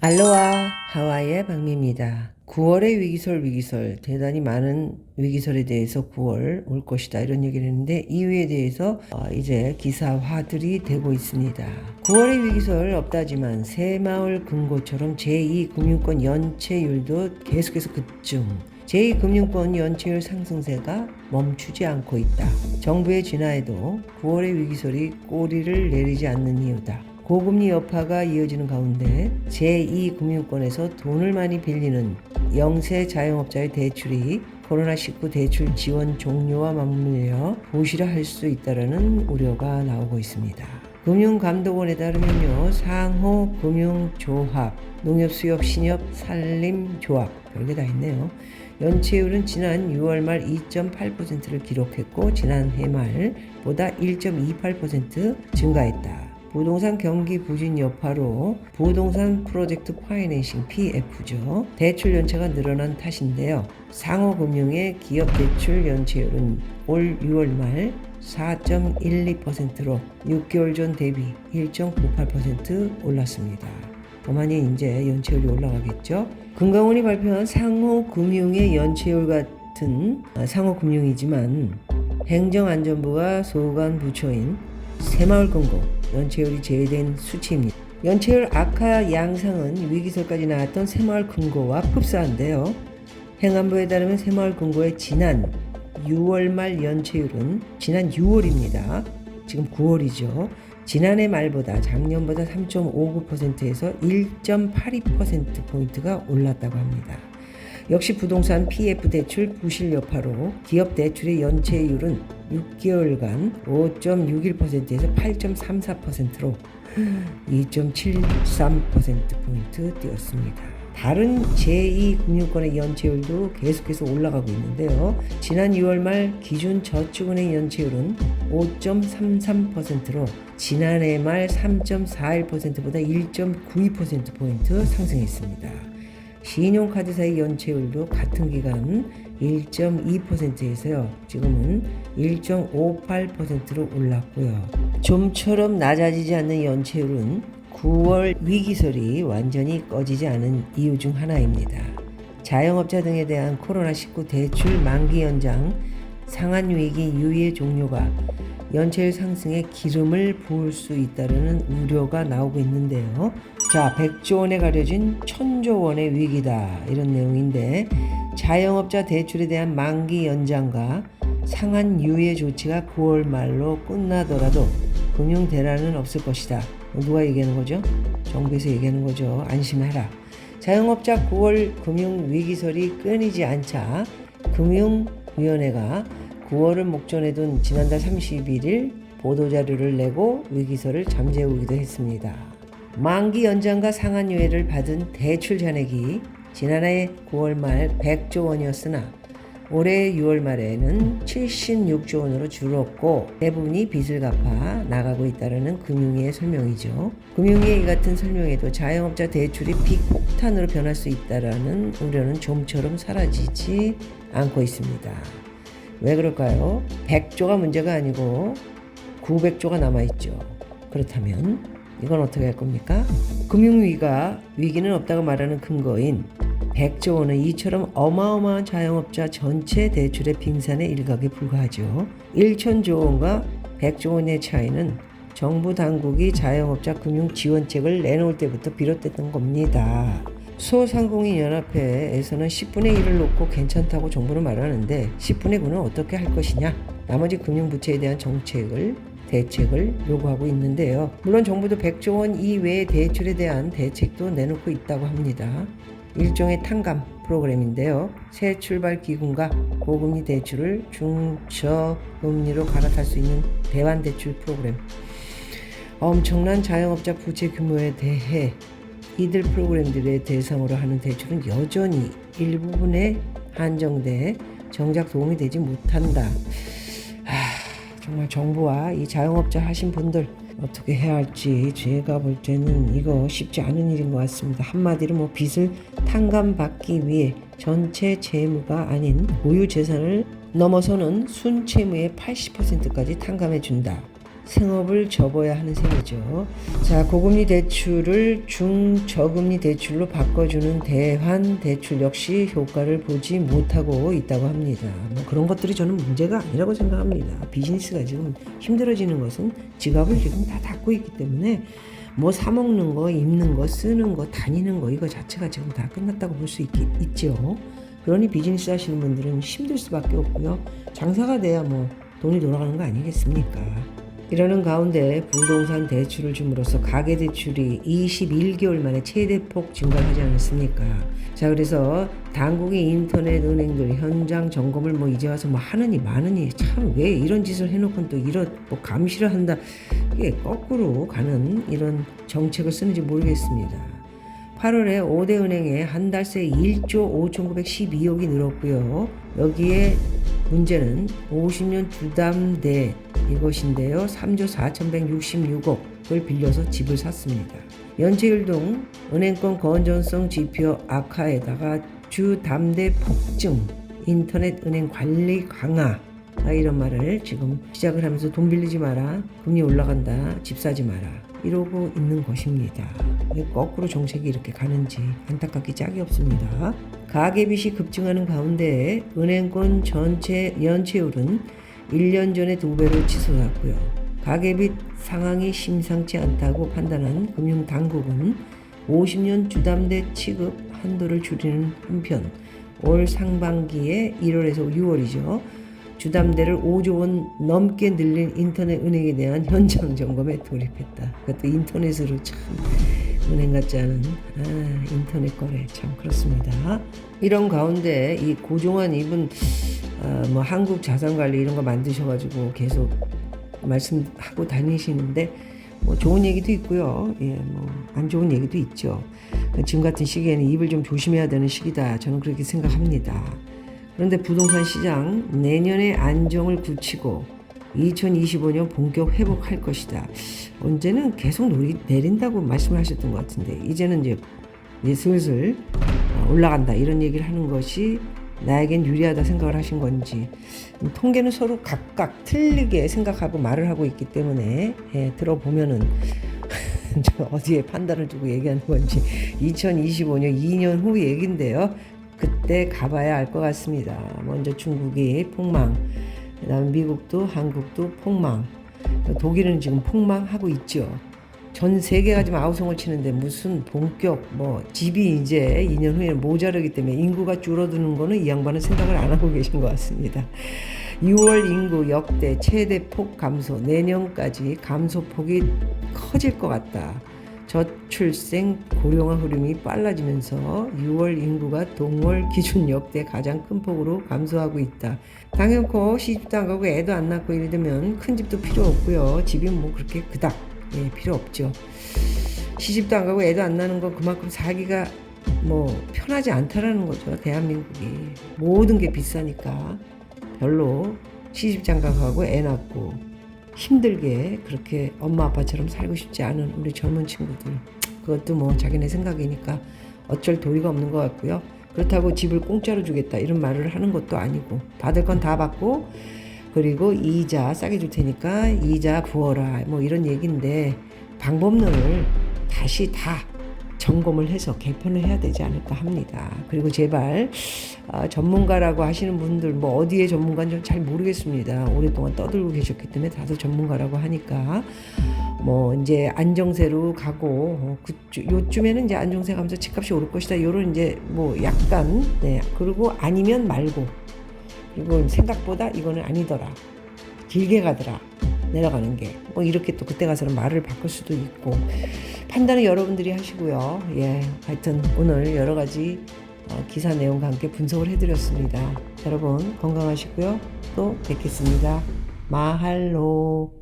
알로하 하와이의 박미입니다. 9월의 위기설 대단히 많은 위기설에 대해서 9월 올 것이다 이런 얘기를 했는데 이유에 대해서 이제 기사화들이 되고 있습니다. 9월의 위기설 없다지만 새마을 금고처럼 제2금융권 연체율도 계속해서 급증, 제2금융권 연체율 상승세가 멈추지 않고 있다. 정부의 진화에도 9월의 위기설이 꼬리를 내리지 않는 이유다. 고금리 여파가 이어지는 가운데 제2금융권에서 돈을 많이 빌리는 영세 자영업자의 대출이 코로나19 대출 지원 종료와 맞물려 부실화할 수 있다는 우려가 나오고 있습니다. 금융감독원에 따르면요, 상호 금융조합, 농협수협, 신협, 산림조합 별게 다 있네요. 연체율은 지난 6월 말 2.8%를 기록했고 지난해 말보다 1.28% 증가했다. 부동산 경기 부진 여파로 부동산 프로젝트 파이낸싱 PF죠. 대출 연체가 늘어난 탓인데요. 상호금융의 기업 대출 연체율은 올 6월 말 4.12%로 6개월 전 대비 1.98% 올랐습니다. 더 많이 이제 연체율이 올라가겠죠. 금감원이 발표한 상호금융의 연체율 같은 상호금융이지만 행정안전부가 소관 부처인 새마을금고 연체율이 제외된 수치입니다. 연체율 악화 양상은 위기설까지 나왔던 새마을금고와 흡사한데요. 행안부에 따르면 새마을금고의 지난 6월 말 연체율은 지난 6월입니다. 지금 9월이죠. 지난해 말보다 작년보다 3.59%에서 1.82%포인트가 올랐다고 합니다. 역시 부동산 PF 대출 부실 여파로 기업 대출의 연체율은 6개월간 5.61%에서 8.34%로 2.73%포인트 뛰었습니다. 다른 제2금융권의 연체율도 계속해서 올라가고 있는데요. 지난 6월 말 기준 저축은행 연체율은 5.33%로 지난해 말 3.41%보다 1.92%포인트 상승했습니다. 신용카드사의 연체율도 같은 기간 1.2%에서요. 지금은 1.58%로 올랐고요. 좀처럼 낮아지지 않는 연체율은 9월 위기설이 완전히 꺼지지 않은 이유 중 하나입니다. 자영업자 등에 대한 코로나19 대출 만기 연장, 상환위기 유예 종료가 연체율 상승에 기름을 부을 수 있다는 우려가 나오고 있는데요. 자, 100조 원에 가려진 1000조 원의 위기다 이런 내용인데 자영업자 대출에 대한 만기 연장과 상환 유예 조치가 9월 말로 끝나더라도 금융 대란은 없을 것이다. 누가 얘기하는 거죠? 정부에서 얘기하는 거죠. 안심해라. 자영업자 9월 금융 위기설이 끊이지 않자 금융위원회가 9월을 목전에 둔 지난달 31일 보도자료를 내고 위기설을 잠재우기도 했습니다. 만기 연장과 상환유예를 받은 대출 잔액이 지난해 9월 말 100조 원이었으나 올해 6월 말에는 76조 원으로 줄었고 대부분이 빚을 갚아 나가고 있다는 금융위의 설명이죠. 금융위의 이 같은 설명에도 자영업자 대출이 빚폭탄으로 변할 수 있다는 우려는 좀처럼 사라지지 않고 있습니다. 왜 그럴까요? 100조가 문제가 아니고 900조가 남아있죠. 그렇다면 이건 어떻게 할 겁니까? 금융위기가 위기는 없다고 말하는 근거인 100조 원은 이처럼 어마어마한 자영업자 전체 대출의 빙산의 일각에 불과하죠. 1,000조 원과 100조 원의 차이는 정부 당국이 자영업자 금융 지원책을 내놓을 때부터 비롯됐던 겁니다. 소상공인연합회에서는 10분의 1을 놓고 괜찮다고 정부는 말하는데 10분의 9는 어떻게 할 것이냐? 나머지 금융부채에 대한 대책을 요구하고 있는데요. 물론 정부도 100조 원 이외의 대출에 대한 대책도 내놓고 있다고 합니다. 일종의 탕감 프로그램인데요. 새 출발 기금과 고금리 대출을 중저금리로 갈아탈 수 있는 대환 대출 프로그램. 엄청난 자영업자 부채 규모에 대해 이들 프로그램들의 대상으로 하는 대출은 여전히 일부분에 한정돼 정작 도움이 되지 못한다. 정말 정부와 이 자영업자 하신 분들 어떻게 해야 할지 제가 볼 때는 이거 쉽지 않은 일인 것 같습니다. 한마디로 빚을 탕감받기 위해 전체 채무가 아닌 보유 재산을 넘어서는 순채무의 80%까지 탕감해 준다. 생업을 접어야 하는 셈이죠. 자, 고금리 대출을 중저금리 대출로 바꿔주는 대환 대출 역시 효과를 보지 못하고 있다고 합니다. 뭐 그런 것들이 저는 문제가 아니라고 생각합니다. 비즈니스가 지금 힘들어지는 것은 지갑을 지금 다 닫고 있기 때문에 뭐 사먹는 거, 입는 거, 쓰는 거, 다니는 거 이거 자체가 지금 다 끝났다고 볼 수 있죠. 그러니 비즈니스 하시는 분들은 힘들 수밖에 없고요. 장사가 돼야 뭐 돈이 돌아가는 거 아니겠습니까? 이러는 가운데 부동산 대출을 줌으로써 가계대출이 21개월 만에 최대폭 증가하지 않았습니까? 자, 그래서 당국이 인터넷 은행들 현장 점검을 뭐 이제 와서 뭐 하느니 마느니 참 왜 이런 짓을 해놓고 또 이런 뭐 감시를 한다, 이게 거꾸로 가는 이런 정책을 쓰는지 모르겠습니다. 8월에 5대 은행에 한 달 새 1조 5,912억이 늘었고요. 여기에 문제는 50년 주담대 이것인데요. 3조 4,166억을 빌려서 집을 샀습니다. 연체율동 은행권 건전성 지표 악화에다가 주담대 폭증, 인터넷 은행 관리 강화, 이런 말을 지금 시작을 하면서 돈 빌리지 마라, 금리 올라간다, 집 사지 마라 이러고 있는 것입니다. 왜 거꾸로 정책이 이렇게 가는지 안타깝기 짝이 없습니다. 가계빚이 급증하는 가운데 은행권 전체 연체율은 1년 전에 2배로 치솟았고요. 가계빚 상황이 심상치 않다고 판단한 금융당국은 50년 주담대 취급 한도를 줄이는 한편 올 상반기에 1월에서 6월이죠. 주담대를 5조 원 넘게 늘린 인터넷 은행에 대한 현장 점검에 돌입했다. 그것도 인터넷으로 참 은행 같지 않은 인터넷 거래 참 그렇습니다. 이런 가운데 이 고종환 이분 뭐 한국 자산관리 이런 거 만드셔가지고 계속 말씀하고 다니시는데 뭐 좋은 얘기도 있고요. 예, 뭐 안 좋은 얘기도 있죠. 지금 같은 시기에는 입을 좀 조심해야 되는 시기다. 저는 그렇게 생각합니다. 그런데 부동산 시장 내년에 안정을 굳히고 2025년 본격 회복할 것이다. 언제는 계속 내린다고 말씀을 하셨던 것 같은데 이제는 이제 슬슬 올라간다 이런 얘기를 하는 것이 나에겐 유리하다 생각을 하신 건지, 통계는 서로 각각 틀리게 생각하고 말을 하고 있기 때문에 들어보면은 어디에 판단을 두고 얘기하는 건지 2025년 2년 후 얘기인데요. 그때 가봐야 알 것 같습니다. 먼저 중국이 폭망, 그다음에 미국도 한국도 폭망, 독일은 지금 폭망하고 있죠. 전 세계가 지금 아우성을 치는데 무슨 본격 뭐 집이 이제 2년 후에 모자르기 때문에 인구가 줄어드는 거는 이 양반은 생각을 안 하고 계신 것 같습니다. 6월 인구 역대 최대폭 감소, 내년까지 감소폭이 커질 것 같다. 저출생 고령화 흐름이 빨라지면서 6월 인구가 동월 기준 역대 가장 큰 폭으로 감소하고 있다. 당연코 시집도 안 가고 애도 안 낳고 이래 되면 큰 집도 필요 없고요. 집이 뭐 그렇게 그닥 필요 없죠. 시집도 안 가고 애도 안 낳는 건 그만큼 살기가 뭐 편하지 않다라는 거죠. 대한민국이 모든 게 비싸니까 별로 시집장가가고 애 낳고 힘들게 그렇게 엄마 아빠처럼 살고 싶지 않은 우리 젊은 친구들, 그것도 뭐 자기네 생각이니까 어쩔 도리가 없는 것 같고요. 그렇다고 집을 공짜로 주겠다 이런 말을 하는 것도 아니고 받을 건 다 받고 그리고 이자 싸게 줄 테니까 이자 부어라 뭐 이런 얘기인데 방법론을 다시 다 점검을 해서 개편을 해야 되지 않을까 합니다. 그리고 제발 전문가라고 하시는 분들 뭐 어디에 전문가인지 잘 모르겠습니다. 오랫동안 떠들고 계셨기 때문에 다들 전문가라고 하니까 뭐 이제 안정세로 가고 요쯤에는 이제 안정세 가면서 집값이 오를 것이다. 이런 이제 뭐 약간 그리고 아니면 말고 그리고 생각보다 이거는 아니더라. 길게 가더라. 내려가는 게 뭐 이렇게 또 그때 가서는 말을 바꿀 수도 있고 판단은 여러분들이 하시고요. 하여튼 오늘 여러 가지 기사 내용과 함께 분석을 해드렸습니다. 여러분 건강하시고요. 또 뵙겠습니다. 마할로.